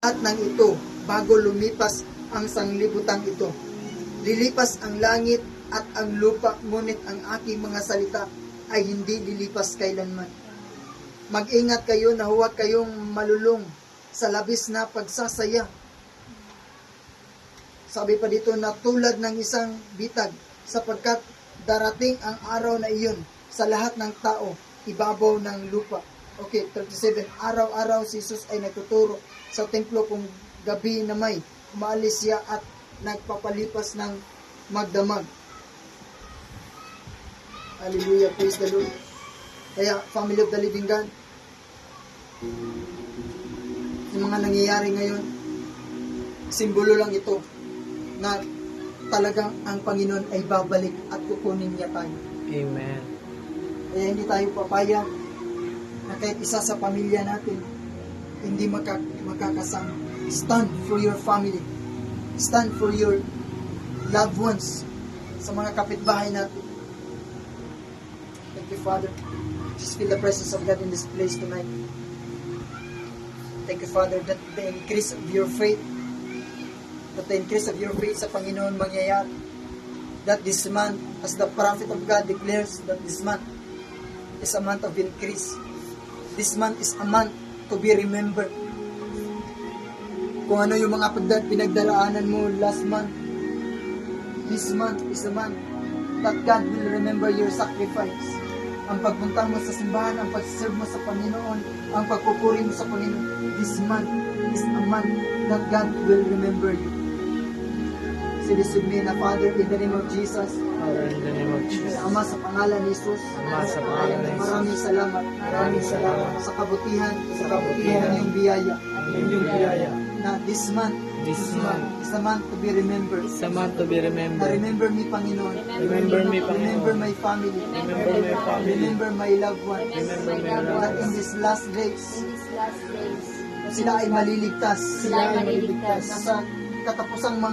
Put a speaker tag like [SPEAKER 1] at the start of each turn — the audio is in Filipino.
[SPEAKER 1] At ng ito, bago lumipas ang sanglibutang ito. Lilipas ang langit at ang lupa, ngunit ang aking mga salita ay hindi lilipas kailanman. Mag-ingat kayo na huwag kayong malulong sa labis na pagsasaya. Sabi pa dito na tulad ng isang bitag, sapagkat darating ang araw na iyon sa lahat ng tao, ibabaw ng lupa. Okay, 37. Araw-araw si Jesus ay nagtuturo sa templo kung gabi na may umaalis siya at nagpapalipas ng magdamag. Hallelujah, praise the Lord. Kaya, family of the living God, yung mga nangyayari ngayon, simbolo lang ito na talagang ang Panginoon ay babalik at kukunin niya tayo.
[SPEAKER 2] Amen.
[SPEAKER 1] Kaya hindi tayo papayag na kahit isa sa pamilya natin hindi makakasama. Stand for your family. Stand for your loved ones sa mga kapitbahay natin. Thank you, Father. Just feel the presence of God in this place tonight. Thank you, Father, that the increase of your faith, sa Panginoon mangyayari. That this month, as the prophet of God declares, that this month is a month of increase. This month is a month to be remembered. Kung ano yung mga pinagdaraanan mo last month, this month is the month that God will remember your sacrifice. Ang pagpunta mo sa simbahan, ang pag-serve mo sa Panginoon, ang pagpupuri mo sa Panginoon, this month is a month that God will remember you. Say this with me na, Father, in the name of Jesus.
[SPEAKER 2] Father, in the name of Jesus.
[SPEAKER 1] Ama, sa pangalan ni Jesus.
[SPEAKER 2] Ama, sa pangalan ni Jesus.
[SPEAKER 1] Maraming salamat. Maraming salamat sa kabutihan ng iyong biyaya.
[SPEAKER 2] Yung biyaya.
[SPEAKER 1] Na this month is a month to be remembered.
[SPEAKER 2] It's a month to be
[SPEAKER 1] Na
[SPEAKER 2] remembered.
[SPEAKER 1] remember me, Panginoon.
[SPEAKER 2] Remember me,
[SPEAKER 1] Remember
[SPEAKER 2] Panginoon.
[SPEAKER 1] my family.
[SPEAKER 2] Remember my family.
[SPEAKER 1] Remember my loved ones.
[SPEAKER 2] Remember my loved
[SPEAKER 1] That in
[SPEAKER 2] ones.
[SPEAKER 1] these last days,
[SPEAKER 3] these last days,
[SPEAKER 1] sila ay maliligtas.
[SPEAKER 3] sila ay maliligtas.
[SPEAKER 1] Na sa katapusang